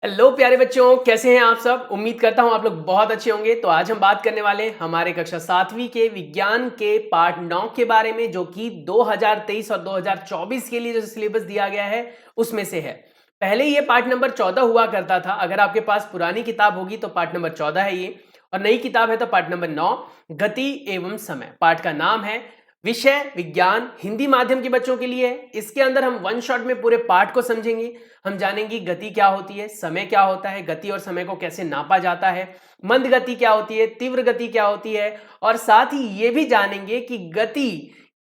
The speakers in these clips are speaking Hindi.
हेलो प्यारे बच्चों, कैसे हैं आप सब। उम्मीद करता हूं आप लोग बहुत अच्छे होंगे। तो आज हम बात करने वाले हैं हमारे कक्षा 7वीं के विज्ञान के पार्ट 9 के बारे में, जो कि 2023 और 2024 के लिए जो सिलेबस दिया गया है उसमें से है। पहले ये पार्ट नंबर 14 हुआ करता था। अगर आपके पास पुरानी किताब होगी तो पार्ट नंबर 14 है ये, और नई किताब है तो पार्ट नंबर 9 गति एवं समय। पार्ट का नाम है विषय विज्ञान, हिंदी माध्यम के बच्चों के लिए है। इसके अंदर हम वन शॉट में पूरे पाठ को समझेंगे। हम जानेंगे गति क्या होती है, समय क्या होता है, गति और समय को कैसे नापा जाता है, मंद गति क्या होती है, तीव्र गति क्या होती है, और साथ ही ये भी जानेंगे कि गति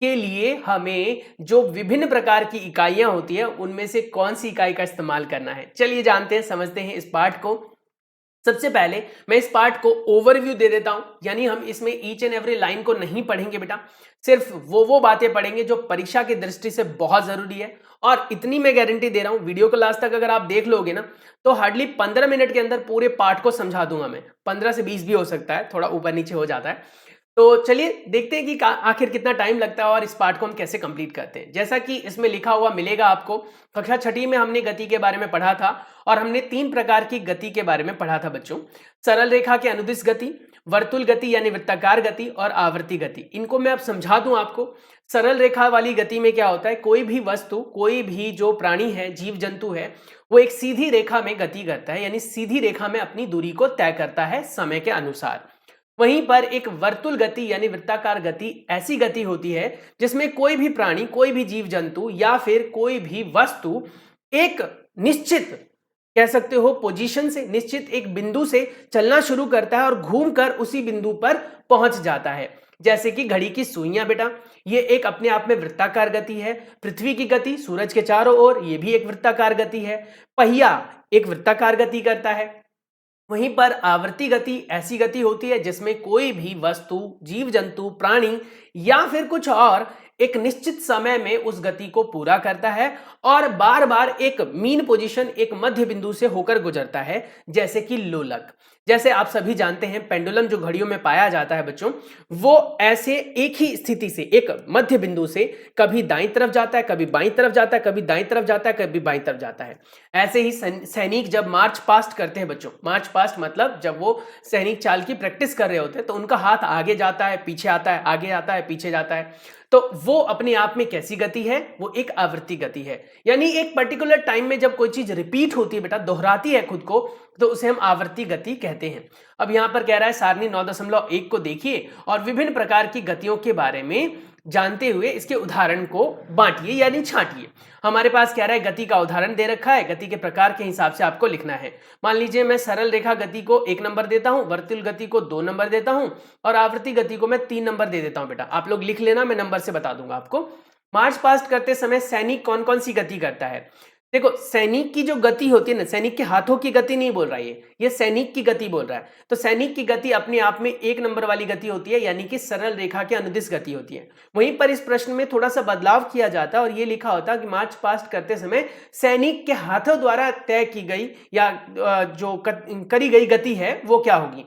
के लिए हमें जो विभिन्न प्रकार की इकाइयां होती है उनमें से कौन सी इकाई का इस्तेमाल करना है। चलिए जानते हैं, समझते हैं इस पाठ को। सबसे पहले मैं इस पार्ट को ओवरव्यू दे देता हूं, यानी हम इसमें ईच एंड एवरी लाइन को नहीं पढ़ेंगे बेटा, सिर्फ वो बातें पढ़ेंगे जो परीक्षा की दृष्टि से बहुत जरूरी है। और इतनी मैं गारंटी दे रहा हूं, वीडियो को लास्ट तक अगर आप देख लोगे ना तो हार्डली 15 मिनट के अंदर पूरे पार्ट को समझा दूंगा मैं। 15 से 20 भी हो सकता है, थोड़ा ऊपर नीचे हो जाता है। तो चलिए देखते हैं कि आखिर कितना टाइम लगता है और इस पार्ट को हम कैसे कंप्लीट करते हैं। जैसा कि इसमें लिखा हुआ मिलेगा आपको, कक्षा 6ठी में हमने गति के बारे में पढ़ा था और हमने 3 प्रकार की गति के बारे में पढ़ा था बच्चों। सरल रेखा के अनुदिश गति, वर्तुल गति यानी वृत्ताकार गति, और आवर्ती गति। इनको मैं अब समझा दूं आपको। सरल रेखा वाली गति में क्या होता है, कोई भी वस्तु, कोई भी जो प्राणी है, जीव जंतु है, वो एक सीधी रेखा में गति करता है, यानी सीधी रेखा में अपनी दूरी को तय करता है समय के अनुसार। वहीं पर एक वर्तुल गति यानी वृत्ताकार गति ऐसी गति होती है जिसमें कोई भी प्राणी, कोई भी जीव जंतु या फिर कोई भी वस्तु एक निश्चित, कह सकते हो पोजीशन से, निश्चित एक बिंदु से चलना शुरू करता है और घूमकर उसी बिंदु पर पहुंच जाता है। जैसे कि घड़ी की सुइयां बेटा, ये एक अपने आप में वृत्ताकार गति है। पृथ्वी की गति सूरज के चारों ओर, ये भी एक वृत्ताकार गति है। पहिया एक वृत्ताकार गति करता है। वहीं पर आवर्ती गति ऐसी गति होती है जिसमें कोई भी वस्तु, जीव जंतु, प्राणी या फिर कुछ और एक निश्चित समय में उस गति को पूरा करता है और बार बार एक मीन पोजीशन, एक मध्य बिंदु से होकर गुजरता है, जैसे कि लोलक। जैसे आप सभी जानते हैं, पेंडुलम जो घड़ियों में पाया जाता है बच्चों, वो ऐसे एक ही स्थिति से, एक मध्य बिंदु से कभी दाईं तरफ जाता है, कभी बाईं तरफ जाता है, कभी दाईं तरफ जाता है, कभी बाईं तरफ जाता है। ऐसे ही सैनिक जब मार्च पास्ट करते हैं बच्चों, मार्च पास्ट मतलब जब वो सैनिक चाल की प्रैक्टिस कर रहे होते हैं तो उनका हाथ आगे जाता है, पीछे आता है, आगे आता है, पीछे जाता है। तो वो अपने आप में कैसी गति है, वो एक आवर्ती गति है। यानी एक पर्टिकुलर टाइम में जब कोई चीज रिपीट होती है बेटा, दोहराती है खुद को, तो उसे हम आवर्ती गति कहते हैं। अब यहां पर कह रहा है सारणी 9.1 को देखिए और विभिन्न प्रकार की गतियों के बारे में जानते हुए इसके उदाहरण को बांटिए यानी छांटिए। हमारे पास कह रहा है गति का उदाहरण दे रखा है, गति के प्रकार के हिसाब से आपको लिखना है। मान लीजिए मैं सरल रेखा गति को 1 नंबर देता हूं, वर्तुल गति को 2 नंबर देता हूं और आवर्ती गति को मैं 3 नंबर दे देता हूं। बेटा आप लोग लिख लेना, मैं नंबर से बता दूंगा आपको। मार्च पास्ट करते समय सैनिक कौन कौन सी गति करता है। देखो सैनिक की जो गति होती है ना, सैनिक के हाथों की गति नहीं बोल रहा है ये सैनिक की गति बोल रहा है। तो सैनिक की गति अपने आप में 1 नंबर वाली गति होती है, यानी कि सरल रेखा के अनुदिश गति होती है। वहीं पर इस प्रश्न में थोड़ा सा बदलाव किया जाता है और ये लिखा होता है कि मार्च पास्ट करते समय सैनिक के हाथों द्वारा तय की गई या जो करी गई गति है वो क्या होगी।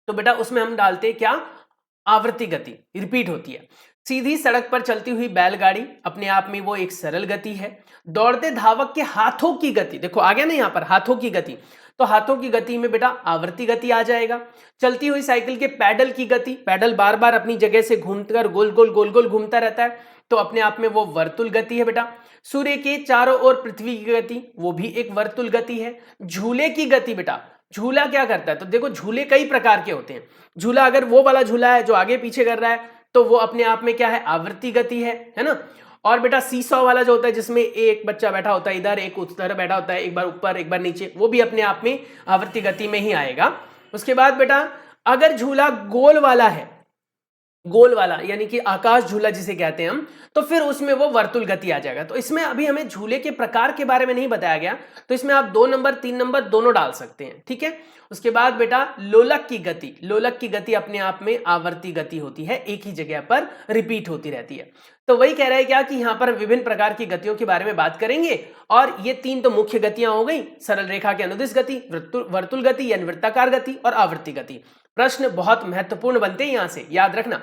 तो बेटा उसमें हम डालते क्या, आवर्ती गति, रिपीट होती है। सीधी सड़क पर चलती हुई बैलगाड़ी अपने आप में वो एक सरल गति है। दौड़ते धावक के हाथों की गति, देखो आ गया ना यहाँ पर हाथों की गति, तो हाथों की गति में बेटा आवर्ती गति आ जाएगा। चलती हुई साइकिल के पैडल की गति, पैडल बार बार अपनी जगह से घूमकर गोल गोल घूमता रहता है, तो अपने आप में वो वर्तुल गति है बेटा। सूर्य के चारों ओर पृथ्वी की गति, वो भी एक वर्तुल गति है। झूले की गति बेटा, झूला क्या करता है, तो देखो झूले कई प्रकार के होते हैं। झूला अगर वो वाला झूला है जो आगे पीछे कर रहा है तो वो अपने आप में क्या है, आवर्ती गति है ना। और बेटा सीसॉ वाला जो होता है जिसमें एक बच्चा बैठा होता है इधर, एक उधर बैठा होता है, एक बार ऊपर एक बार नीचे, वो भी अपने आप में आवर्ती गति में ही आएगा। उसके बाद बेटा अगर झूला गोल वाला है, गोल वाला यानी कि आकाश झूला जिसे कहते हैं हम, तो फिर उसमें वो वर्तुल गति आ जाएगा। तो इसमें अभी हमें झूले के प्रकार के बारे में नहीं बताया गया, तो इसमें आप 2 नंबर 3 नंबर दोनों डाल सकते हैं, ठीक है। उसके बाद बेटा लोलक की गति, लोलक की गति अपने आप में आवर्ती गति होती है, एक ही जगह पर रिपीट होती रहती है। तो वही कह रहा है क्या कि यहां पर विभिन्न प्रकार की गतियों के बारे में बात करेंगे और ये 3 तो मुख्य गतियां हो गई, सरल रेखा के अनुदिश गति, वर्तुल गति यानी वृत्ताकार गति और आवर्ती गति। प्रश्न बहुत महत्वपूर्ण बनते हैं यहां से, याद रखना।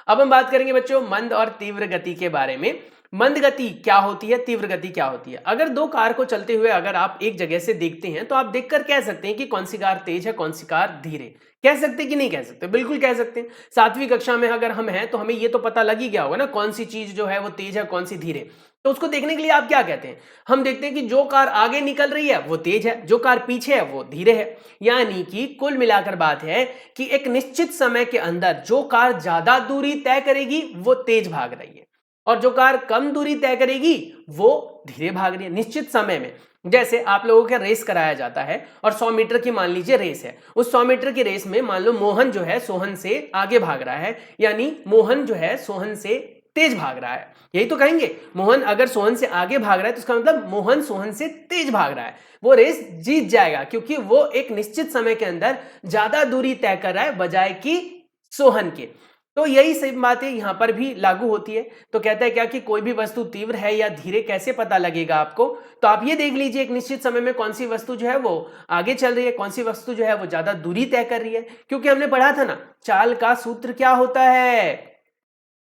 अब हम बात करेंगे बच्चों मंद और तीव्र गति के बारे में। मंद गति क्या होती है, तीव्र गति क्या होती है। अगर दो कार को चलते हुए अगर आप एक जगह से देखते हैं तो आप देखकर कह सकते हैं कि कौन सी कार तेज है, कौन सी कार धीरे। कह सकते कि नहीं कह सकते? बिल्कुल कह सकते हैं। 7वीं कक्षा में अगर हम हैं तो हमें ये तो पता लग ही गया होगा ना कौन सी चीज जो है वो तेज है, कौन सी धीरे। तो उसको देखने के लिए आप क्या कहते हैं? हम देखते हैं कि जो कार आगे निकल रही है वो तेज है, जो कार पीछे है वो धीरे है। यानी कि कुल मिलाकर बात है कि एक निश्चित समय के अंदर जो कार ज्यादा दूरी तय करेगी वो तेज भाग रही है, और जो कार कम दूरी तय करेगी वो धीरे भाग रही है निश्चित समय में। जैसे आप लोगों का रेस कराया जाता है और 100 मीटर की मान लीजिए रेस है। उस 100 मीटर की रेस में मान लो मोहन जो है सोहन से आगे भाग रहा है, यानी मोहन जो है सोहन से तेज भाग रहा है। यही तो कहेंगे, मोहन अगर सोहन से आगे भाग रहा है तो इसका मतलब मोहन सोहन से तेज भाग रहा है, वो रेस जीत जाएगा क्योंकि वो एक निश्चित समय के अंदर ज्यादा दूरी तय कर रहा है बजाय कि सोहन के। तो यही सही बातें यहां पर भी लागू होती है। तो कहता है क्या कि कोई भी वस्तु तीव्र है या धीरे कैसे पता लगेगा आपको? तो आप ये देख लीजिए एक निश्चित समय में कौन सी वस्तु जो है वो आगे चल रही है, कौन सी वस्तु जो है वो ज्यादा दूरी तय कर रही है। क्योंकि हमने पढ़ा था ना चाल का सूत्र क्या होता है,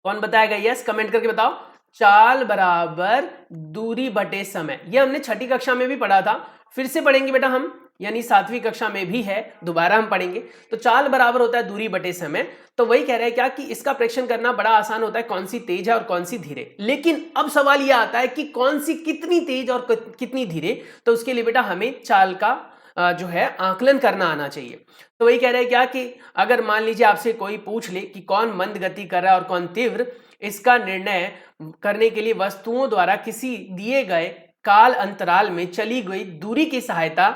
कौन बताएगा? यस कमेंट करके बताओ। चाल बराबर दूरी बटे समय। ये हमने 6ठी कक्षा में भी पढ़ा था, फिर से पढ़ेंगे बेटा हम, यानी 7वीं कक्षा में भी है, दोबारा हम पढ़ेंगे। तो चाल बराबर होता है दूरी बटे समय। तो वही कह रहे हैं क्या कि इसका प्रेक्षण करना बड़ा आसान होता है, कौन सी तेज है और कौन सी धीरे। लेकिन अब सवाल यह आता है कि कौन सी कितनी तेज और कितनी धीरे। तो उसके लिए बेटा हमें चाल का जो है आकलन करना आना चाहिए। तो वही कह रहे हैं क्या कि अगर मान लीजिए आपसे कोई पूछ ले कि कौन मंद गति कर रहा है और कौन तीव्र, इसका निर्णय करने के लिए वस्तुओं द्वारा किसी दिए गए काल अंतराल में चली गई दूरी की सहायता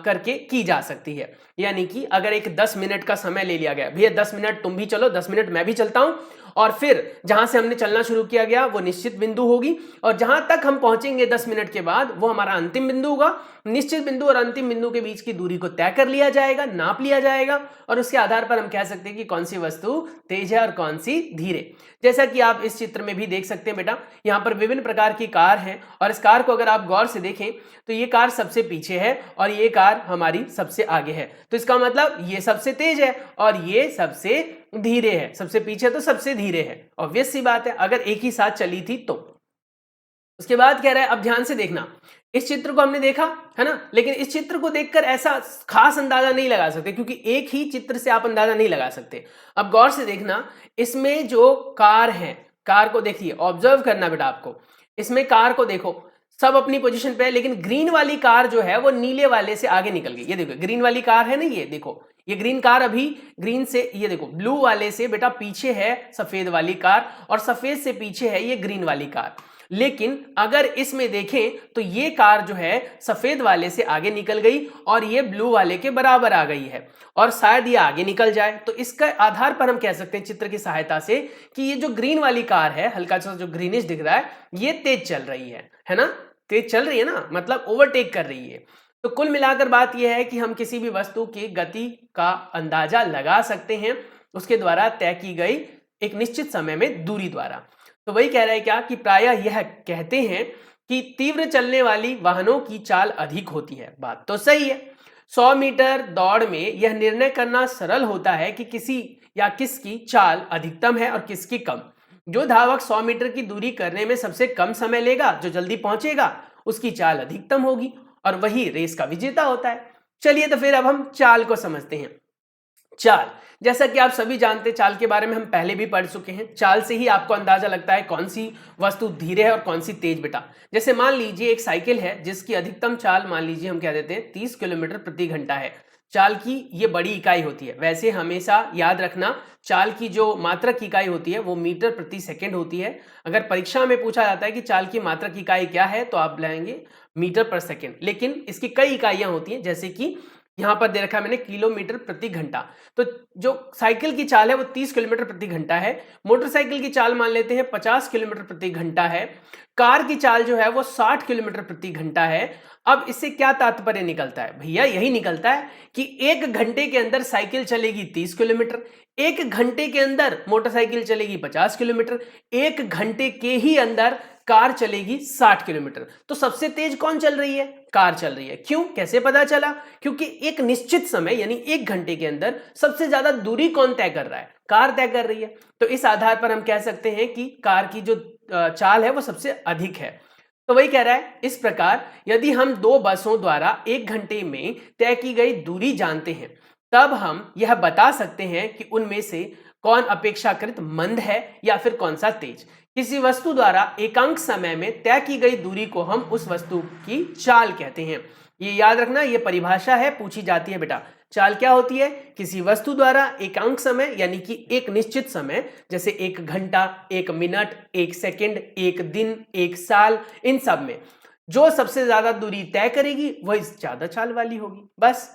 करके की जा सकती है। यानी कि अगर एक 10 मिनट का समय ले लिया गया, भैया 10 मिनट तुम भी चलो, 10 मिनट मैं भी चलता हूं, और फिर जहां से हमने चलना शुरू किया गया वो निश्चित बिंदु होगी, और जहां तक हम पहुंचेंगे 10 मिनट के बाद वो हमारा अंतिम बिंदु होगा। निश्चित बिंदु और अंतिम बिंदु के बीच की दूरी को तय कर लिया जाएगा, नाप लिया जाएगा, और उसके आधार पर हम कह सकते हैं कि कौन सी वस्तु तेज है और कौन सी धीरे। जैसा कि आप इस चित्र में भी देख सकते हैं बेटा, यहाँ पर विभिन्न प्रकार की कार हैं, और इस कार को अगर आप गौर से देखें तो ये कार सबसे पीछे है और ये कार हमारी सबसे आगे है। तो इसका मतलब ये सबसे तेज है और ये सबसे धीरे है। सबसे पीछे तो सबसे धीरे है, ऑब्वियस सी बात है अगर एक ही साथ चली थी तो। उसके बाद कह रहा है, अब ध्यान से देखना, इस चित्र को हमने देखा है ना, लेकिन इस चित्र को देखकर ऐसा खास अंदाजा नहीं लगा सकते क्योंकि एक ही चित्र से आप अंदाजा नहीं लगा सकते। अब गौर से देखना, इसमें जो कार है, कार को देखिए, ऑब्जर्व करना बेटा आपको। इसमें कार को देखो, सब अपनी पोजीशन पे है, लेकिन ग्रीन वाली कार जो है वो नीले वाले से आगे निकल गई। ये देखो ग्रीन वाली कार है ना, ये देखो, ये ग्रीन कार अभी ग्रीन से, ये देखो ब्लू वाले से बेटा पीछे है सफेद वाली कार, और सफेद से पीछे है ये ग्रीन वाली कार। लेकिन अगर इसमें देखें तो ये कार जो है सफेद वाले से आगे निकल गई और ये ब्लू वाले के बराबर आ गई है, और शायद ये आगे निकल जाए। तो इसका आधार पर हम कह सकते हैं चित्र की सहायता से कि ये जो ग्रीन वाली कार है, हल्का सा जो ग्रीनिश दिख रहा है, ये तेज चल रही है ना, तेज चल रही है ना, मतलब ओवरटेक कर रही है। तो कुल मिलाकर बात यह है कि हम किसी भी वस्तु की गति का अंदाजा लगा सकते हैं उसके द्वारा तय की गई एक निश्चित समय में दूरी द्वारा। तो वही कह रहा है क्या कि प्रायः यह कहते हैं कि तीव्र चलने वाली वाहनों की चाल अधिक होती है। बात तो सही है। 100 मीटर दौड़ में यह निर्णय करना सरल होता है कि किसी या किसकी चाल अधिकतम है और किसकी कम। जो धावक 100 मीटर की दूरी करने में सबसे कम समय लेगा, जो जल्दी पहुंचेगा, उसकी चाल अधिकतम होगी और वही रेस का विजेता होता है। चलिए तो फिर अब हम चाल को समझते हैं। चाल, जैसा कि आप सभी जानते हैं, चाल के बारे में हम पहले भी पढ़ चुके हैं। चाल से ही आपको अंदाजा लगता है कौन सी वस्तु धीरे है और कौन सी तेज बेटा। जैसे मान लीजिए एक साइकिल है जिसकी अधिकतम चाल मान लीजिए हम कह देते हैं 30 किलोमीटर प्रति घंटा है। चाल की ये बड़ी इकाई होती है। वैसे हमेशा याद रखना, चाल की जो मात्रक इकाई होती है वो मीटर प्रति सेकंड होती है। अगर परीक्षा में पूछा जाता है कि चाल की मात्रक इकाई क्या है तो आप लाएंगे मीटर पर सेकंड, लेकिन इसकी कई इकाइयां होती हैं, जैसे कि यहां पर दे रखा है मैंने किलोमीटर प्रति घंटा। तो जो साइकिल की चाल है वो 30 किलोमीटर प्रति घंटा है। मोटरसाइकिल की चाल मान लेते हैं 50 किलोमीटर प्रति घंटा है। कार की चाल जो है वो 60 किलोमीटर प्रति घंटा है। अब इससे क्या तात्पर्य निकलता है भैया? यही निकलता है कि 1 घंटे के अंदर साइकिल चलेगी 30 किलोमीटर, 1 घंटे के अंदर मोटरसाइकिल चलेगी 50 किलोमीटर, 1 घंटे के ही अंदर कार चलेगी 60 किलोमीटर। तो सबसे तेज कौन चल रही है? कार चल रही है। क्यों? कैसे पता चला? क्योंकि एक निश्चित समय यानी 1 घंटे के अंदर सबसे ज्यादा दूरी कौन तय कर रहा है? कार तय कर रही है। तो इस आधार पर हम कह सकते हैं कि कार की जो चाल है वो सबसे अधिक है। तो वही कह रहा है, इस प्रकार यदि हम दो बसों द्वारा 1 घंटे में तय की गई दूरी जानते हैं, तब हम यह बता सकते हैं कि उनमें से कौन अपेक्षाकृत मंद है या फिर कौन सा तेज। किसी वस्तु द्वारा एकांक समय में तय की गई दूरी को हम उस वस्तु की चाल कहते हैं। ये याद रखना, ये परिभाषा है, पूछी जाती है बेटा। चाल क्या होती है? किसी वस्तु द्वारा एकांक समय यानी कि एक निश्चित समय, जैसे 1 घंटा, 1 मिनट, 1 सेकंड, 1 दिन, 1 साल, इन सब में जो सबसे ज्यादा दूरी तय करेगी वही ज्यादा चाल वाली होगी। बस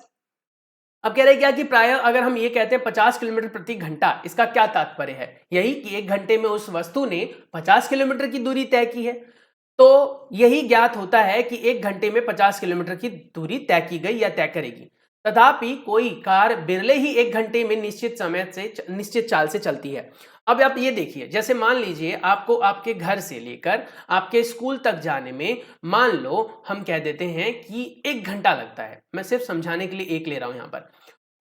अब कह रहे क्या कि प्राय अगर हम ये कहते हैं 50 किलोमीटर प्रति घंटा, इसका क्या तात्पर्य है? यही कि 1 घंटे में उस वस्तु ने 50 किलोमीटर की दूरी तय की है। तो यही ज्ञात होता है कि 1 घंटे में 50 किलोमीटर की दूरी तय की गई या तय करेगी। तथापि कोई कार बिरले ही 1 घंटे में निश्चित समय से निश्चित चाल से चलती है। अब आप ये देखिए, जैसे मान लीजिए आपको आपके घर से लेकर आपके स्कूल तक जाने में मान लो हम कह देते हैं कि 1 घंटा लगता है। मैं सिर्फ समझाने के लिए एक ले रहा हूं यहां पर।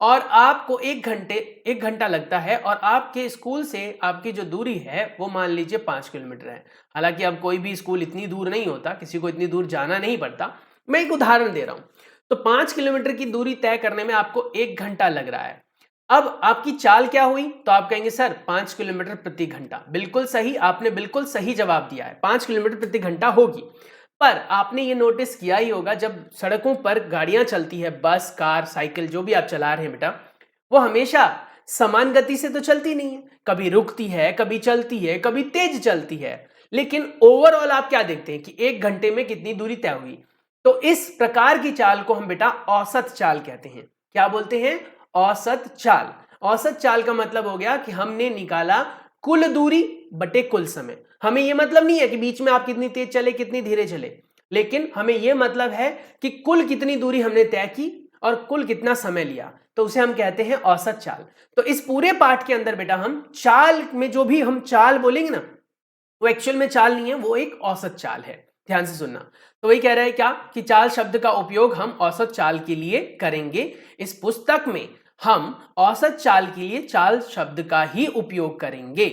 और आपको 1 घंटा लगता है और आपके स्कूल से आपकी जो दूरी है वो मान लीजिए 5 किलोमीटर है। हालांकि अब कोई भी स्कूल इतनी दूर नहीं होता, किसी को इतनी दूर जाना नहीं पड़ता। मैं एक उदाहरण दे रहा हूं। तो 5 किलोमीटर की दूरी तय करने में आपको 1 घंटा लग रहा है। अब आपकी चाल क्या हुई? तो आप कहेंगे सर 5 किलोमीटर प्रति घंटा। बिल्कुल सही, आपने बिल्कुल सही जवाब दिया है, 5 किलोमीटर प्रति घंटा होगी। पर आपने ये नोटिस किया ही होगा, जब सड़कों पर गाड़ियां चलती है, बस, कार, साइकिल, जो भी आप चला रहे हैं बेटा, वो हमेशा समान गति से तो चलती नहीं है। कभी रुकती है, कभी चलती है, कभी तेज चलती है। लेकिन ओवरऑल आप क्या देखते हैं कि 1 घंटे में कितनी दूरी तय हुई। तो इस प्रकार की चाल को हम बेटा औसत चाल कहते हैं। क्या बोलते हैं? औसत चाल। औसत चाल का मतलब हो गया कि हमने निकाला कुल दूरी बटे कुल समय। हमें यह मतलब नहीं है कि बीच में आप कितनी तेज चले, कितनी धीरे चले, लेकिन हमें यह मतलब है कि कुल कितनी दूरी हमने तय की और कुल कितना समय लिया, तो उसे हम कहते हैं औसत चाल। तो इस पूरे पाठ के अंदर बेटा हम चाल में जो भी हम चाल बोलेंगे ना, वो एक्चुअल में चाल नहीं है, वो एक औसत चाल है। ध्यान से सुनना। तो वही कह रहा है क्या कि चाल शब्द का उपयोग हम औसत चाल के लिए करेंगे। इस पुस्तक में हम औसत चाल के लिए चाल शब्द का ही उपयोग करेंगे।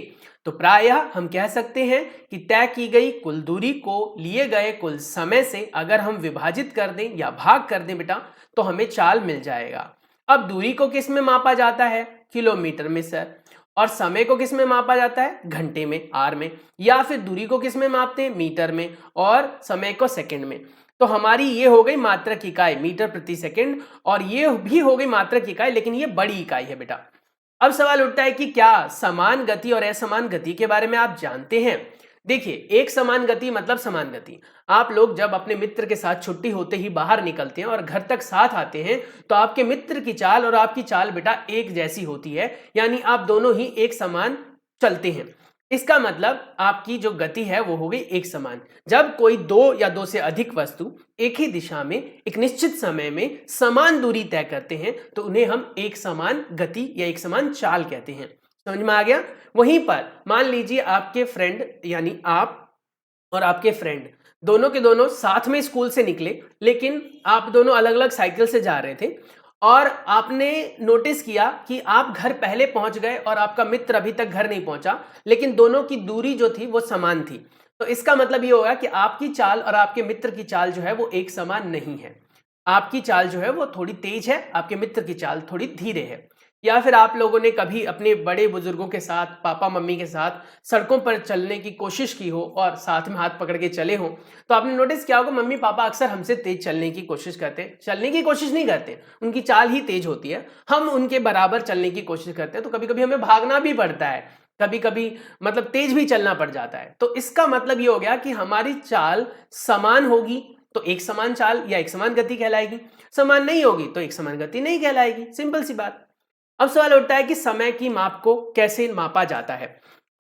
तो प्रायः हम कह सकते हैं कि तय की गई कुल दूरी को लिए गए कुल समय से अगर हम विभाजित कर दें या भाग कर दें बेटा, तो हमें चाल मिल जाएगा। अब दूरी को किस में मापा जाता है? किलोमीटर में सर। और समय को किस में मापा जाता है? घंटे में, आर में। या फिर दूरी को किस में मापते हैं? मीटर में। और समय को सेकंड में। तो हमारी ये हो गई मात्रक इकाई मीटर प्रति सेकंड, और ये भी हो गई मात्रक इकाई, लेकिन ये बड़ी इकाई है बेटा। अब सवाल उठता है कि क्या समान गति और असमान गति के बारे में आप जानते हैं? देखिए, एक समान गति मतलब समान गति। आप लोग जब अपने मित्र के साथ छुट्टी होते ही बाहर निकलते हैं और घर तक साथ आते हैं, तो आपके मित्र की चाल और आपकी चाल बेटा एक जैसी होती है, यानी आप दोनों ही एक समान चलते हैं। इसका मतलब आपकी जो गति है वो हो गई एक समान। जब कोई दो या दो से अधिक वस्तु एक ही दिशा में एक निश्चित समय में समान दूरी तय करते हैं, तो उन्हें हम एक समान गति या एक समान चाल कहते हैं। समझ में आ गया? वहीं पर मान लीजिए आपके फ्रेंड, यानी आप और आपके फ्रेंड दोनों के दोनों साथ में स्कूल से निकले, लेकिन आप दोनों अलग अलग साइकिल से जा रहे थे, और आपने नोटिस किया कि आप घर पहले पहुंच गए और आपका मित्र अभी तक घर नहीं पहुंचा, लेकिन दोनों की दूरी जो थी वो समान थी। तो इसका मतलब ये होगा कि आपकी चाल और आपके मित्र की चाल जो है वो एक समान नहीं है। आपकी चाल जो है वो थोड़ी तेज है, आपके मित्र की चाल थोड़ी धीरे है। या फिर आप लोगों ने कभी अपने बड़े बुजुर्गों के साथ, पापा मम्मी के साथ सड़कों पर चलने की कोशिश की हो और साथ में हाथ पकड़ के चले हो, तो आपने नोटिस किया होगा मम्मी पापा अक्सर हमसे तेज चलने की कोशिश करते हैं। चलने की कोशिश नहीं करते, उनकी चाल ही तेज होती है, हम उनके बराबर चलने की कोशिश करते हैं। तो कभी कभी हमें भागना भी पड़ता है, कभी कभी मतलब तेज भी चलना पड़ जाता है। तो इसका मतलब ये हो गया कि हमारी चाल समान होगी तो एक समान चाल या एक समान गति कहलाएगी, समान नहीं होगी तो एक समान गति नहीं कहलाएगी। सिंपल सी बात। अब सवाल उठता है कि समय की माप को कैसे मापा जाता है।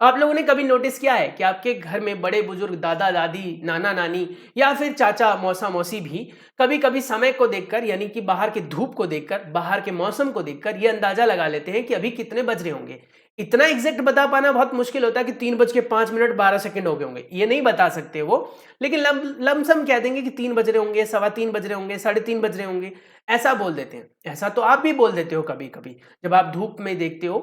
आप लोगों ने कभी नोटिस किया है कि आपके घर में बड़े बुजुर्ग, दादा दादी, नाना नानी या फिर चाचा मौसा मौसी भी कभी कभी समय को देखकर, यानी कि बाहर की धूप को देखकर, बाहर के मौसम को देखकर ये अंदाजा लगा लेते हैं कि अभी कितने बज रहे होंगे। इतना एग्जैक्ट बता पाना बहुत मुश्किल होता है कि 3:05 हो गए होंगे, ये नहीं बता सकते वो, लेकिन लमसम कह देंगे कि 3 बज रहे होंगे, 3:15 बज रहे होंगे, 3:30 बज रहे होंगे, ऐसा बोल देते हैं। ऐसा तो आप भी बोल देते हो कभी कभी, जब आप धूप में देखते हो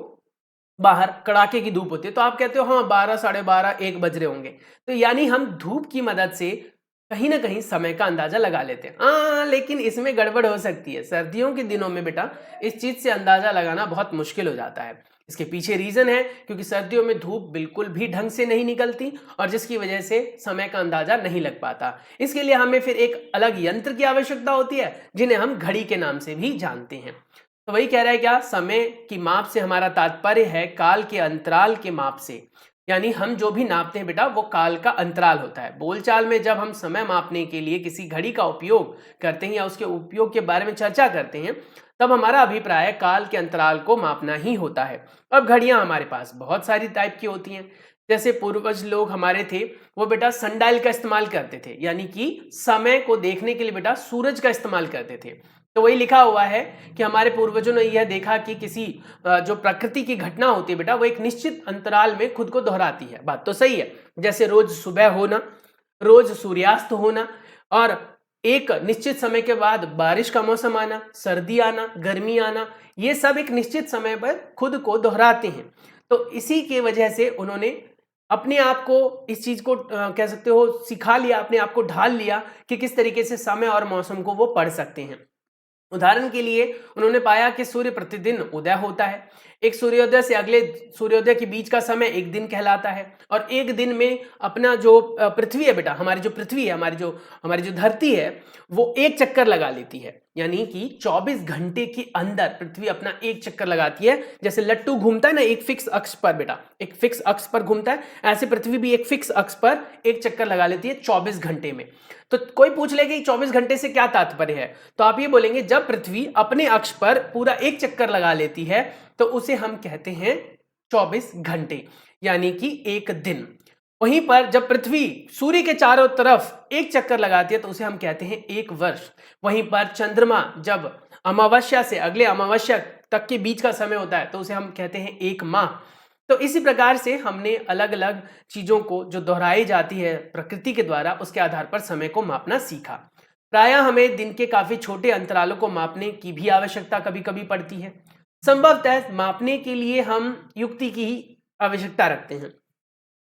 बाहर कड़ाके की धूप होती है तो आप कहते हो हाँ 12 12:30 1 बज रहे होंगे, तो यानी हम धूप की मदद से कहीं ना कहीं समय का अंदाजा लगा लेते हैं। हाँ, लेकिन इसमें गड़बड़ हो सकती है। सर्दियों के दिनों में बेटा इस चीज से अंदाजा लगाना बहुत मुश्किल हो जाता है। इसके पीछे रीजन है क्योंकि सर्दियों में धूप बिल्कुल भी ढंग से नहीं निकलती और जिसकी वजह से समय का अंदाजा नहीं लग पाता। इसके लिए हमें फिर एक अलग यंत्र की आवश्यकता होती है जिन्हें हम घड़ी के नाम से भी जानते हैं। तो वही कह रहा है क्या, समय की माप से हमारा तात्पर्य है काल के अंतराल के माप से। यानी हम जो भी नापते हैं बेटा वो काल का अंतराल होता है। बोलचाल में जब हम समय मापने के लिए किसी घड़ी का उपयोग करते हैं या उसके उपयोग के बारे में चर्चा करते हैं तब हमारा अभिप्राय काल के अंतराल को मापना ही होता है। अब घड़ियां हमारे पास बहुत सारी टाइप की होती हैं। जैसे पूर्वज लोग हमारे थे वो बेटा सनडायल का इस्तेमाल करते थे, यानी कि समय को देखने के लिए बेटा सूरज का इस्तेमाल करते थे। तो वही लिखा हुआ है कि हमारे पूर्वजों ने यह देखा कि किसी जो प्रकृति की घटना होती है बेटा वो एक निश्चित अंतराल में खुद को दोहराती है। बात तो सही है, जैसे रोज सुबह होना, रोज सूर्यास्त होना और एक निश्चित समय के बाद बारिश का मौसम आना, सर्दी आना, गर्मी आना, ये सब एक निश्चित समय पर खुद को दोहराते हैं। तो इसी के वजह से उन्होंने अपने आप को इस चीज को कह सकते हो सिखा लिया, अपने आप को ढाल लिया कि किस तरीके से समय और मौसम को वो पढ़ सकते हैं। उदाहरण के लिए उन्होंने पाया कि सूर्य प्रतिदिन उदय होता है। एक सूर्योदय से अगले सूर्योदय के बीच का समय एक दिन कहलाता है और एक दिन में अपना जो पृथ्वी है बेटा, हमारी जो पृथ्वी है, हमारी जो धरती है वो एक चक्कर लगा लेती है। यानी कि 24 घंटे के अंदर पृथ्वी अपना एक चक्कर लगाती है। जैसे लट्टू घूमता है ना एक फिक्स अक्ष पर बेटा, एक फिक्स अक्ष पर घूमता है, ऐसे पृथ्वी भी एक फिक्स अक्ष पर एक चक्कर लगा लेती है 24 घंटे में। तो कोई पूछ लेगा 24 घंटे से क्या तात्पर्य है, तो आप ये बोलेंगे जब पृथ्वी अपने अक्ष पर पूरा एक चक्कर लगा लेती है तो उसे हम कहते हैं 24 घंटे, यानी कि एक दिन। वहीं पर जब पृथ्वी सूर्य के चारों तरफ एक चक्कर लगाती है तो उसे हम कहते हैं एक वर्ष। वहीं पर चंद्रमा जब अमावस्या से अगले अमावस्या तक के बीच का समय होता है तो उसे हम कहते हैं एक माह। तो इसी प्रकार से हमने अलग अलग चीजों को जो दोहराई जाती है प्रकृति के द्वारा उसके आधार पर समय को मापना सीखा। प्रायः हमें दिन के काफी छोटे अंतरालों को मापने की भी आवश्यकता कभी कभी पड़ती है। संभवतः मापने के लिए हम युक्ति की ही आवश्यकता रखते हैं।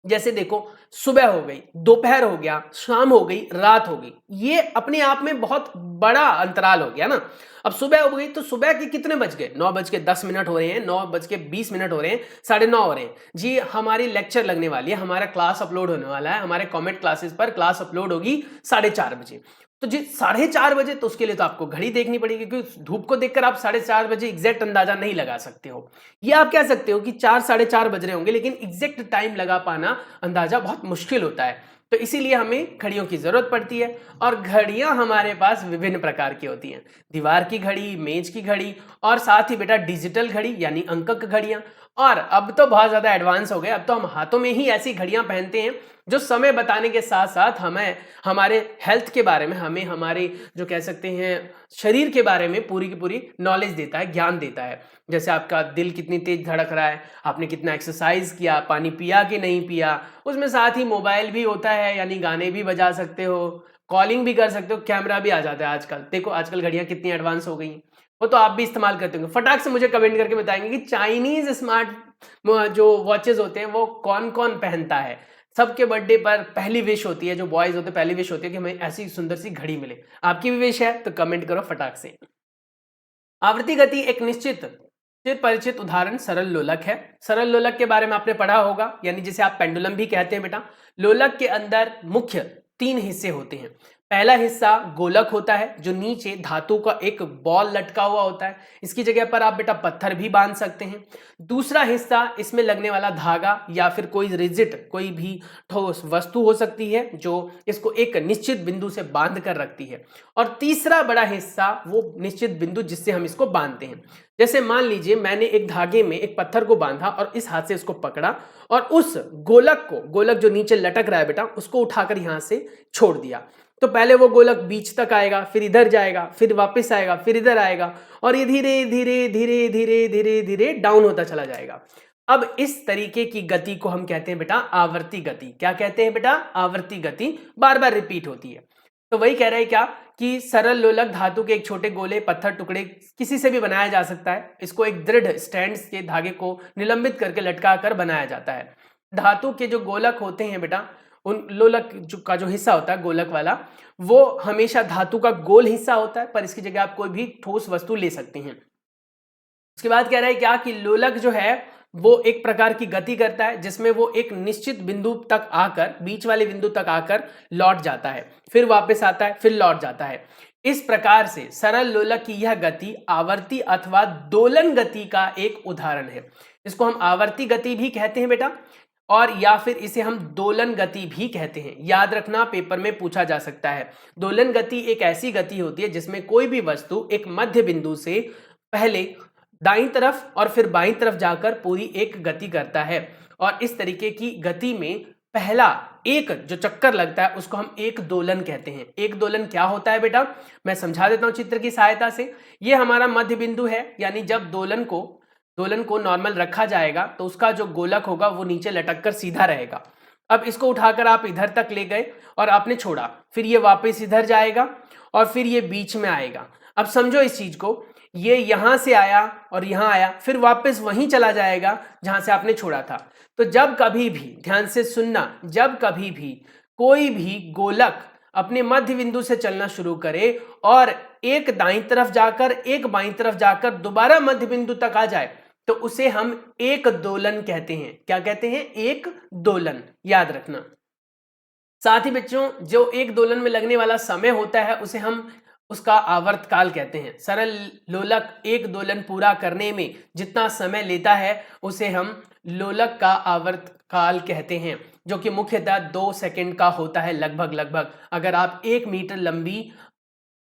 जैसे देखो सुबह हो गई, दोपहर हो गया, शाम हो गई, रात हो गई, ये अपने आप में बहुत बड़ा अंतराल हो गया ना। अब सुबह हो गई तो सुबह के कितने बज गए, 9:10 हो रहे हैं, 9:20 हो रहे हैं, 9:30 हो रहे हैं जी। हमारी लेक्चर लगने वाली है, हमारा क्लास अपलोड होने वाला है, हमारे कॉमेंट क्लासेस पर क्लास अपलोड होगी 4:30 बजे। तो जी 4:30 बजे, तो उसके लिए तो आपको घड़ी देखनी पड़ेगी क्योंकि धूप को देखकर आप 4:30 बजे एग्जैक्ट अंदाजा नहीं लगा सकते हो। ये आप कह सकते हो कि 4 बज रहे होंगे, लेकिन एग्जैक्ट टाइम लगा पाना अंदाजा बहुत मुश्किल होता है। तो इसीलिए हमें घड़ियों की जरूरत पड़ती है और घड़ियां हमारे पास विभिन्न प्रकार की होती हैं। दीवार की घड़ी, मेज की घड़ी और साथ ही बेटा डिजिटल घड़ी यानी अंकक घड़ियां। और अब तो बहुत ज्यादा एडवांस हो गए, अब तो हम हाथों में ही ऐसी घड़ियां पहनते हैं जो समय बताने के साथ साथ हमें हमारे हेल्थ के बारे में, हमें हमारे जो कह सकते हैं शरीर के बारे में पूरी की पूरी नॉलेज देता है, ज्ञान देता है। जैसे आपका दिल कितनी तेज धड़क रहा है, आपने कितना एक्सरसाइज किया, पानी पिया कि नहीं पिया। उसमें साथ ही मोबाइल भी होता है, यानी गाने भी बजा सकते हो, कॉलिंग भी कर सकते हो, कैमरा भी आ जाता है आजकल। देखो आजकल घड़ियां कितनी एडवांस हो गई हैं, वो तो आप भी इस्तेमाल करते होंगे। फटाक से मुझे कमेंट करके बताएंगे कि चाइनीज स्मार्ट जो वॉचेस होते हैं वो कौन कौन पहनता है। सबके बर्थडे पर पहली विश होती है, जो बॉयज होते हैं पहली विश होती है कि हमें ऐसी सुंदर सी घड़ी मिले। आपकी भी विश है तो कमेंट करो फटाक से। आवृत्ति गति एक निश्चित चिर परिचित उदाहरण सरल लोलक है। सरल लोलक के बारे में आपने पढ़ा होगा, यानी जिसे आप पेंडुलम भी कहते हैं बेटा। लोलक के अंदर मुख्य 3 हिस्से होते हैं। पहला हिस्सा गोलक होता है जो नीचे धातु का एक बॉल लटका हुआ होता है, इसकी जगह पर आप बेटा पत्थर भी बांध सकते हैं। दूसरा हिस्सा इसमें लगने वाला धागा या फिर कोई रिजिड, कोई भी ठोस वस्तु हो सकती है जो इसको एक निश्चित बिंदु से बांध कर रखती है। और तीसरा बड़ा हिस्सा वो निश्चित बिंदु जिससे हम इसको बांधते हैं। जैसे मान लीजिए मैंने एक धागे में एक पत्थर को बांधा और इस हाथ से इसको पकड़ा और उस गोलक जो नीचे लटक रहा है बेटा उसको उठाकर यहां से छोड़ दिया। तो पहले वो गोलक बीच तक आएगा, फिर इधर जाएगा, फिर वापस आएगा, फिर इधर आएगा और ये धीरे धीरे धीरे धीरे धीरे धीरे डाउन होता चला जाएगा। अब इस तरीके की गति को हम कहते हैं बेटा आवर्ती गति। क्या कहते हैं बेटा? आवर्ती गति, बार बार रिपीट होती है। तो वही कह रहा है क्या कि सरल लोलक धातु के एक छोटे गोले पत्थर टुकड़े किसी से भी बनाया जा सकता है। इसको एक दृढ़ स्टैंड्स के धागे को निलंबित करके लटका कर बनाया जाता है। धातु के जो गोलक होते हैं बेटा, उन लोलक का जो हिस्सा होता है गोलक वाला, वो हमेशा धातु का गोल हिस्सा होता है, पर इसकी जगह आप कोई भी ठोस वस्तु ले सकते हैं। उसके बाद कह रहा है क्या कि लोलक जो है वो एक प्रकार की गति करता है जिसमें वो एक निश्चित बिंदु तक आकर, बीच वाले बिंदु तक आकर लौट जाता है, फिर वापस आता है, फिर लौट जाता है। इस प्रकार से सरल लोलक की यह गति आवर्ती अथवा दोलन गति का एक उदाहरण है। इसको हम आवर्ती गति भी कहते हैं बेटा, और या फिर इसे हम दोलन गति भी कहते हैं। याद रखना, पेपर में पूछा जा सकता है। दोलन गति एक ऐसी गति होती है जिसमें कोई भी वस्तु एक मध्य बिंदु से पहले दाईं तरफ और फिर बाईं तरफ जाकर पूरी एक गति करता है, और इस तरीके की गति में पहला एक जो चक्कर लगता है उसको हम एक दोलन कहते हैं। एक दोलन क्या होता है बेटा, मैं समझा देता हूं चित्र की सहायता से। ये हमारा मध्य बिंदु है, यानी जब दोलन को नॉर्मल रखा जाएगा तो उसका जो गोलक होगा वो नीचे लटक कर सीधा रहेगा। अब इसको उठाकर आप इधर तक ले गए और आपने छोड़ा, फिर ये वापस इधर जाएगा और फिर ये बीच में आएगा। अब समझो इस चीज को, ये यहां से आया और यहां आया, फिर वापस वहीं चला जाएगा जहां से आपने छोड़ा था। तो जब कभी भी, ध्यान से सुनना, जब कभी भी कोई भी गोलक अपने मध्य बिंदु से चलना शुरू करे और एक दाईं तरफ जाकर एक बाईं तरफ जाकर दोबारा मध्य बिंदु तक आ जाए तो उसे हम एक दोलन कहते हैं। क्या कहते हैं? एक दोलन। याद रखना। साथ ही बच्चों, जो एक दोलन में लगने वाला समय होता है उसे हम उसका आवर्तकाल कहते हैं। सरल लोलक एक दोलन पूरा करने में जितना समय लेता है उसे हम लोलक का आवर्तकाल कहते हैं, जो कि मुख्यतः 2 सेकंड का होता है लगभग। अगर आप 1 मीटर लंबी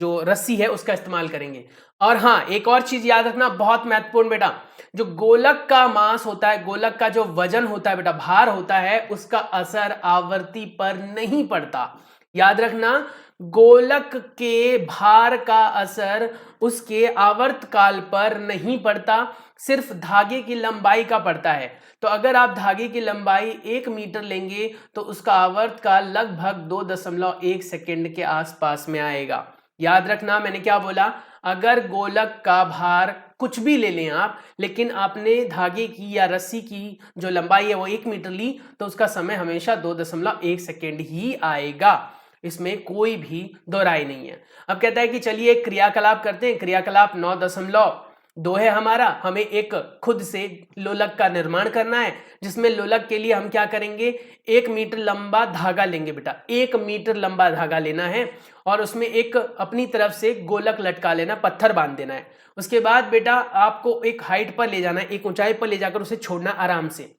जो रस्सी है उसका इस्तेमाल करेंगे। और हाँ, एक और चीज याद रखना, बहुत महत्वपूर्ण बेटा, जो गोलक का मास होता है, गोलक का जो वजन होता है बेटा, भार होता है, उसका असर आवर्ती पर नहीं पड़ता। याद रखना, गोलक के भार का असर उसके आवर्तकाल पर नहीं पड़ता, सिर्फ धागे की लंबाई का पड़ता है। तो अगर आप धागे की लंबाई 1 मीटर लेंगे तो उसका आवर्तकाल लगभग 2.1 सेकंड के आसपास में आएगा। याद रखना, मैंने क्या बोला, अगर गोलक का भार कुछ भी ले लें आप, लेकिन आपने धागे की या रस्सी की जो लंबाई है वो 1 मीटर ली, तो उसका समय हमेशा 2.1 सेकंड ही आएगा। इसमें कोई भी दोहराई नहीं है। अब कहता है कि चलिए एक क्रियाकलाप करते हैं। क्रियाकलाप 9.2 है हमारा। हमें एक खुद से लोलक का निर्माण करना है, जिसमें लोलक के लिए हम क्या करेंगे, 1 मीटर लंबा धागा लेंगे बेटा। 1 मीटर लंबा धागा लेना है और उसमें एक अपनी तरफ से गोलक लटका लेना, पत्थर बांध देना है। उसके बाद बेटा आपको एक हाइट पर ले जाना है, एक ऊंचाई पर ले जाकर उसे छोड़ना आराम से।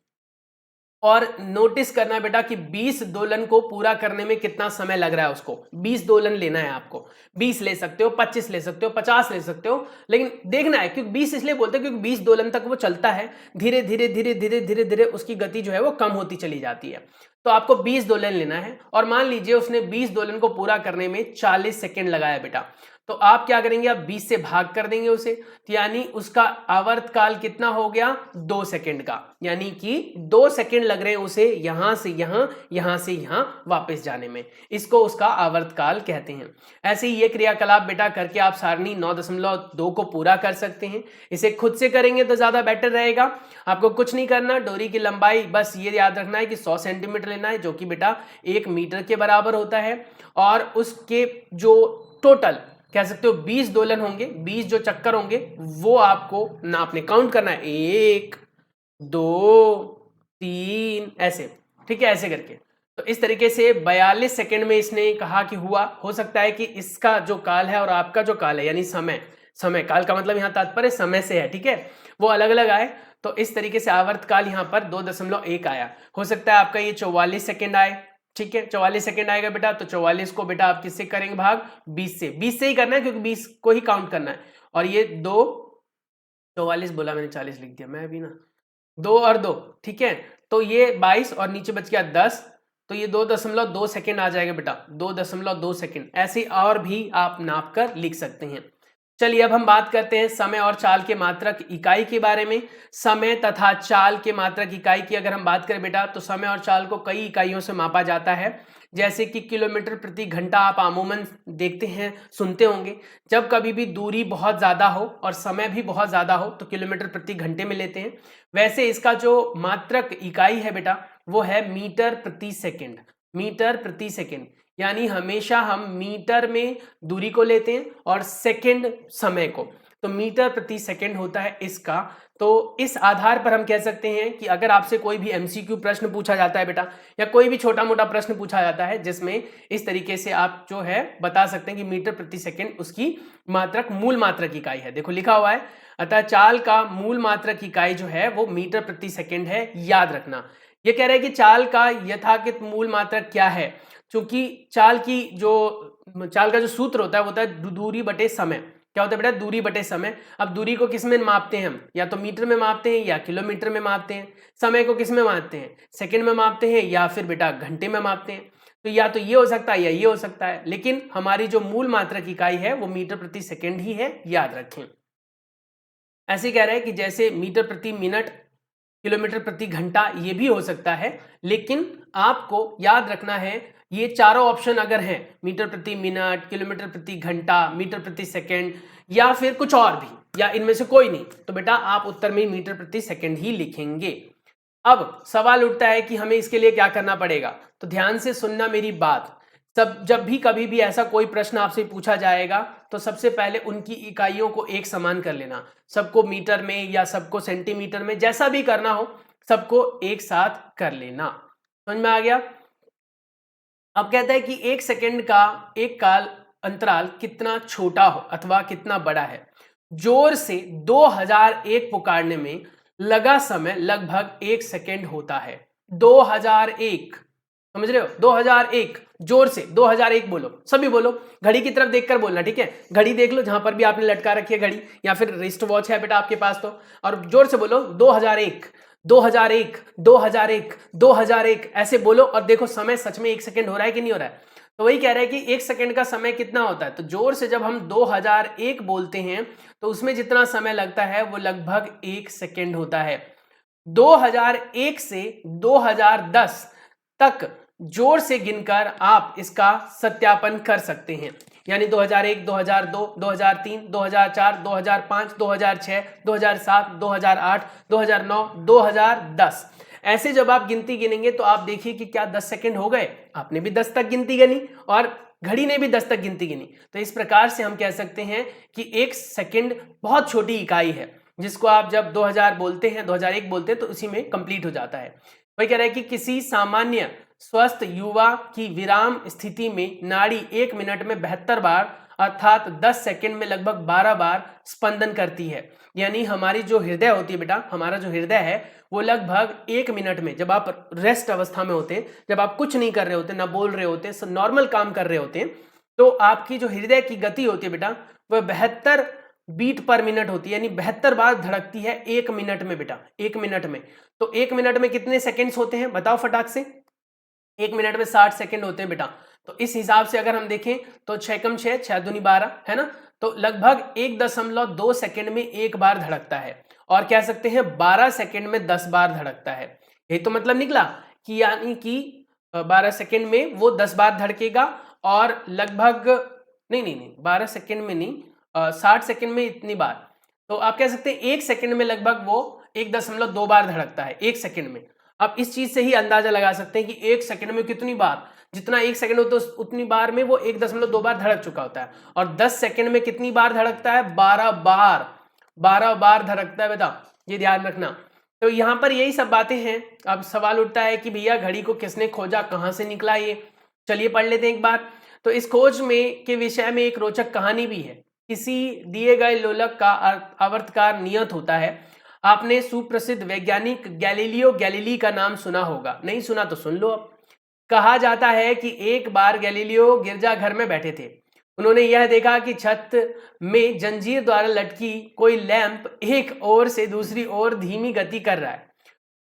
और नोटिस करना बेटा कि 20 दोलन को पूरा करने में कितना समय लग रहा है उसको। 20 दोलन लेना है आपको। 20 ले सकते हो, 25 ले सकते हो, 50 ले सकते हो, लेकिन देखना है, क्योंकि 20 इसलिए बोलते हैं क्योंकि 20 दोलन तक वो चलता है। धीरे धीरे उसकी गति जो है वो कम होती चली जाती है। तो आपको 20 दोलन लेना है और मान लीजिए उसने 20 दोलन को पूरा करने में 40 सेकेंड लगाया बेटा। तो आप क्या करेंगे, आप 20 से भाग कर देंगे उसे, तो यानी उसका आवर्तकाल कितना हो गया, 2 सेकंड का। यानी कि 2 सेकंड लग रहे हैं उसे यहां से यहां, यहां से यहां वापस जाने में। इसको उसका आवर्तकाल कहते हैं। ऐसे ही ये क्रियाकलाप बेटा करके आप सारणी 9.2 को पूरा कर सकते हैं। इसे खुद से करेंगे तो ज्यादा बेटर रहेगा। आपको कुछ नहीं करना, डोरी की लंबाई बस ये याद रखना है कि 100 सेंटीमीटर लेना है, जो कि बेटा 1 मीटर के बराबर होता है। और उसके जो टोटल कह सकते हो 20 दोलन होंगे, 20 जो चक्कर होंगे वो आपको नापने, काउंट करना है, 1 2 3 ऐसे, ठीक है, ऐसे करके। तो इस तरीके से 42 सेकंड में इसने कहा कि हुआ। हो सकता है कि इसका जो काल है और आपका जो काल है, यानी समय काल का मतलब यहाँ तात्पर्य समय से है, ठीक है, वो अलग अलग आए। तो इस तरीके से आवर्तकाल यहाँ पर 2.1 आया। हो सकता है आपका ये 44 सेकंड आए, ठीक है, 44 सेकंड आएगा बेटा। तो 44 को बेटा आप किससे करेंगे भाग, 20 से ही करना है, क्योंकि 20 को ही काउंट करना है। और ये 2, 44 बोला मैंने, 40 लिख दिया मैं भी ना, 2 और 2, ठीक है। तो ये 22 और नीचे बच गया 10, तो ये 2.2 सेकंड आ जाएगा बेटा, 2.2 सेकंड। ऐसे और भी आप नाप कर लिख सकते हैं। चलिए अब हम बात करते हैं समय और चाल के मात्रक इकाई के बारे में। समय तथा चाल के मात्रक इकाई की अगर हम बात करें बेटा, तो समय और चाल को कई इकाइयों से मापा जाता है, जैसे कि किलोमीटर प्रति घंटा आप अमूमन देखते हैं, सुनते होंगे। जब कभी भी दूरी बहुत ज़्यादा हो और समय भी बहुत ज़्यादा हो तो किलोमीटर प्रति घंटे में लेते हैं। वैसे इसका जो मात्रक इकाई है बेटा, वो है मीटर प्रति सेकेंड। मीटर प्रति सेकेंड यानी हमेशा हम मीटर में दूरी को लेते हैं और सेकंड समय को, तो मीटर प्रति सेकंड होता है इसका। तो इस आधार पर हम कह सकते हैं कि अगर आपसे कोई भी एमसीक्यू प्रश्न पूछा जाता है बेटा, या कोई भी छोटा मोटा प्रश्न पूछा जाता है जिसमें इस तरीके से आप जो है बता सकते हैं कि मीटर प्रति सेकंड उसकी मात्रक, मूल मात्रक इकाई है। देखो लिखा हुआ है, अतः चाल का मूल मात्रक इकाई जो है वो मीटर प्रति सेकंड है, याद रखना। ये कह रहे हैं कि चाल का यथाकित मूल मात्रक क्या है, क्योंकि चाल का जो सूत्र होता है वो होता है दूरी बटे समय। क्या होता है बेटा? दूरी बटे समय। अब दूरी को किस में मापते हैं हम? या तो मीटर में मापते हैं या किलोमीटर में मापते हैं। समय को किस में मापते हैं? सेकंड में मापते हैं या फिर बेटा घंटे में मापते हैं। तो या तो ये हो सकता है या ये हो सकता है, लेकिन हमारी जो मूल मात्रक इकाई है वो मीटर प्रति सेकंड ही है, याद रखें। ऐसे कह रहे हैं कि जैसे मीटर प्रति मिनट, किलोमीटर प्रति घंटा, ये भी हो सकता है, लेकिन आपको याद रखना है ये चारों ऑप्शन अगर हैं, मीटर प्रति मिनट, किलोमीटर प्रति घंटा, मीटर प्रति सेकंड, या फिर कुछ और भी, या इनमें से कोई नहीं, तो बेटा आप उत्तर में मीटर प्रति सेकंड ही लिखेंगे। अब सवाल उठता है कि हमें इसके लिए क्या करना पड़ेगा, तो ध्यान से सुनना मेरी बात। जब भी कभी भी ऐसा कोई प्रश्न आपसे पूछा जाएगा तो सबसे पहले उनकी इकाइयों को एक समान कर लेना। सबको मीटर में या सबको सेंटीमीटर में, जैसा भी करना हो सबको एक साथ कर लेना। समझ में आ गया? अब कहता है कि एक सेकंड का एक काल अंतराल कितना छोटा हो अथवा कितना बड़ा है। जोर से 2001 पुकारने में लगा समय लगभग 1 सेकंड होता है। 2001, समझ रहे हो? 2001, जोर से 2001 बोलो, सभी बोलो, घड़ी की तरफ देखकर बोलना, ठीक है? घड़ी देख लो जहां पर भी आपने लटका रखी है घड़ी, या फिर रिस्ट वॉच है बेटा आपके पास तो, और जोर से बोलो 2001, 2001, 2001, 2001, ऐसे बोलो और देखो समय सच में 1 सेकंड हो रहा है कि नहीं हो रहा है। तो वही कह रहा है कि 1 सेकंड का समय कितना होता है, तो जोर से जब हम 2001 बोलते हैं तो उसमें जितना समय लगता है वो लगभग 1 सेकंड होता है। 2001 से 2010 तक जोर से गिनकर आप इसका सत्यापन कर सकते हैं, यानी 2001, 2002, 2003, 2004, 2005, 2006, 2007, 2008, 2009, 2010, ऐसे जब आप गिनती गिनेंगे तो आप देखिए कि क्या 10 सेकंड हो गए। आपने भी 10 तक गिनती गिनी और घड़ी ने भी 10 तक गिनती गिनी। तो इस प्रकार से हम कह सकते हैं कि 1 सेकंड बहुत छोटी इकाई है, जिसको आप जब 2000 बोलते हैं, 2001 बोलते हैं तो उसी में कंप्लीट हो जाता है। वही कह रहा है कि किसी सामान्य स्वस्थ युवा की विराम स्थिति में नाड़ी 1 मिनट में 72 बार अर्थात 10 सेकंड में लगभग 12 बार स्पंदन करती है। यानी हमारी जो हृदय होती है बेटा, हमारा जो हृदय है वो लगभग 1 मिनट में, जब आप रेस्ट अवस्था में होते हैं, जब आप कुछ नहीं कर रहे होते, ना बोल रहे होते, नॉर्मल काम कर रहे होते हैं, तो आपकी जो हृदय की गति होती है बेटा वह 72 बीट पर मिनट होती है, यानी 72 बार धड़कती है 1 मिनट में बेटा, 1 मिनट में। तो 1 मिनट में कितने सेकेंड्स होते हैं बताओ फटाक से? 1 मिनट में 60 सेकंड होते हैं बेटा। तो इस हिसाब से अगर हम देखें तो 6 कम 6, 6 दूनी 12, है ना? तो लगभग 1.2 सेकंड में एक बार धड़कता है, और कह सकते हैं 12 सेकंड में 10 बार धड़कता है। यही तो मतलब निकला कि यानी कि 12 सेकंड में वो 10 बार धड़केगा, और लगभग नहीं 12 सेकंड में नहीं, 60 सेकंड में इतनी बार। तो आप कह सकते हैं 1 सेकंड में लगभग वो 1.2 बार धड़कता है 1 सेकंड में। अब इस चीज से ही अंदाजा लगा सकते हैं कि 1 सेकंड में कितनी बार, जितना 1 सेकंड होता है उतनी बार में वो 1.2 बार धड़क चुका होता है। और 10 सेकंड में कितनी बार धड़कता है? 12 बार, 12 बार धड़कता है बेटा, ये ध्यान रखना। तो यहाँ पर यही सब बातें हैं। अब सवाल उठता है कि भैया घड़ी को किसने खोजा, कहाँ से निकला ये? चलिए पढ़ लेते हैं एक बार। तो इस खोज में के विषय में एक रोचक कहानी भी है। किसी दिए गए लोलक का आवर्तकार नियत होता है। आपने सुप्रसिद्ध वैज्ञानिक गैलीलियो गैलीली का नाम सुना होगा, नहीं सुना तो सुन लो। अब कहा जाता है कि एक बार गैलीलियो गिरजाघर में बैठे थे। उन्होंने यह देखा कि छत में जंजीर द्वारा लटकी कोई लैंप एक ओर से दूसरी ओर धीमी गति कर रहा है।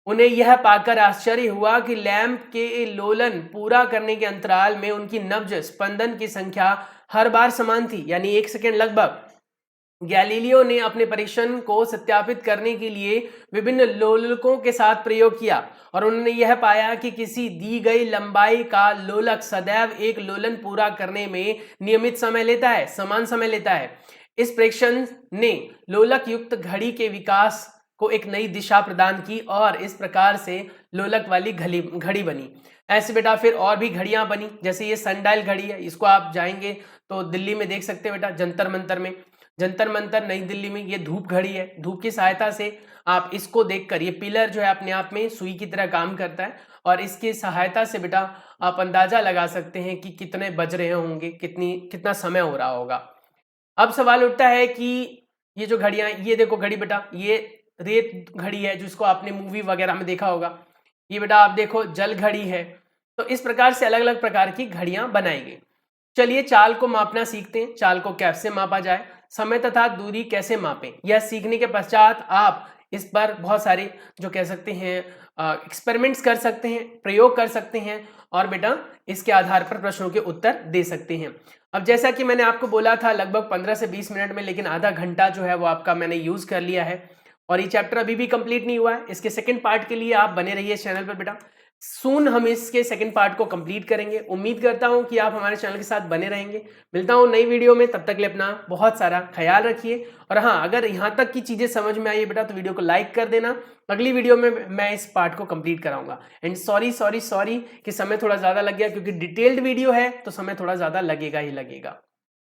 उन्हें यह पाकर आश्चर्य हुआ कि लैंप के लोलन पूरा करने के अंतराल में उनकी नब्ज स्पंदन की संख्या हर बार समान थी, यानी 1 सेकंड लगभग। गैलीलियो ने अपने परीक्षण को सत्यापित करने के लिए विभिन्न लोलकों के साथ प्रयोग किया और उन्होंने यह पाया कि किसी दी गई लंबाई का लोलक सदैव एक लोलन पूरा करने में नियमित समय लेता है, समान समय लेता है। इस परीक्षण ने लोलक युक्त घड़ी के विकास को एक नई दिशा प्रदान की और इस प्रकार से लोलक वाली घड़ी बनी। ऐसे बेटा फिर और भी घड़ियां बनी, जैसे ये सनडायल घड़ी है, इसको आप जाएंगे तो दिल्ली में देख सकते हैं बेटा, जंतर मंतर में। जंतर मंतर नई दिल्ली में ये धूप घड़ी है। धूप की सहायता से आप इसको देखकर, ये पिलर जो है अपने आप में सुई की तरह काम करता है और इसकी सहायता से बेटा आप अंदाजा लगा सकते हैं कि कितने बज रहे होंगे, कितना समय हो रहा होगा। अब सवाल उठता है कि ये जो घड़ियां, ये देखो घड़ी बेटा, ये रेत घड़ी है जिसको आपने मूवी वगैरह में देखा होगा। ये बेटा आप देखो जल घड़ी है। तो इस प्रकार से अलग अलग प्रकार की घड़ियां बनाई गई। चलिए चाल को मापना सीखते हैं। चाल को कैसे मापा जाए, समय तथा दूरी कैसे मापें, यह सीखने के पश्चात आप इस पर बहुत सारे जो कह सकते हैं एक्सपेरिमेंट्स कर सकते हैं, प्रयोग कर सकते हैं और बेटा इसके आधार पर प्रश्नों के उत्तर दे सकते हैं। अब जैसा कि मैंने आपको बोला था लगभग 15 से 20 मिनट में, लेकिन आधा घंटा जो है वो आपका मैंने यूज कर लिया है और ये चैप्टर अभी भी कंप्लीट नहीं हुआ है। इसके सेकंड पार्ट के लिए आप बने रहिए इस चैनल पर बेटा। सून हम इसके सेकंड पार्ट को कंप्लीट करेंगे। उम्मीद करता हूं कि आप हमारे चैनल के साथ बने रहेंगे। मिलता हूं नई वीडियो में, तब तक के लिए अपना बहुत सारा ख्याल रखिए। और हाँ, अगर यहां तक की चीजें समझ में आई है बेटा तो वीडियो को लाइक कर देना। अगली वीडियो में मैं इस पार्ट को कंप्लीट कराऊंगा। एंड सॉरी कि समय थोड़ा ज्यादा लग गया, क्योंकि डिटेल्ड वीडियो है तो समय थोड़ा ज्यादा लगेगा ही लगेगा।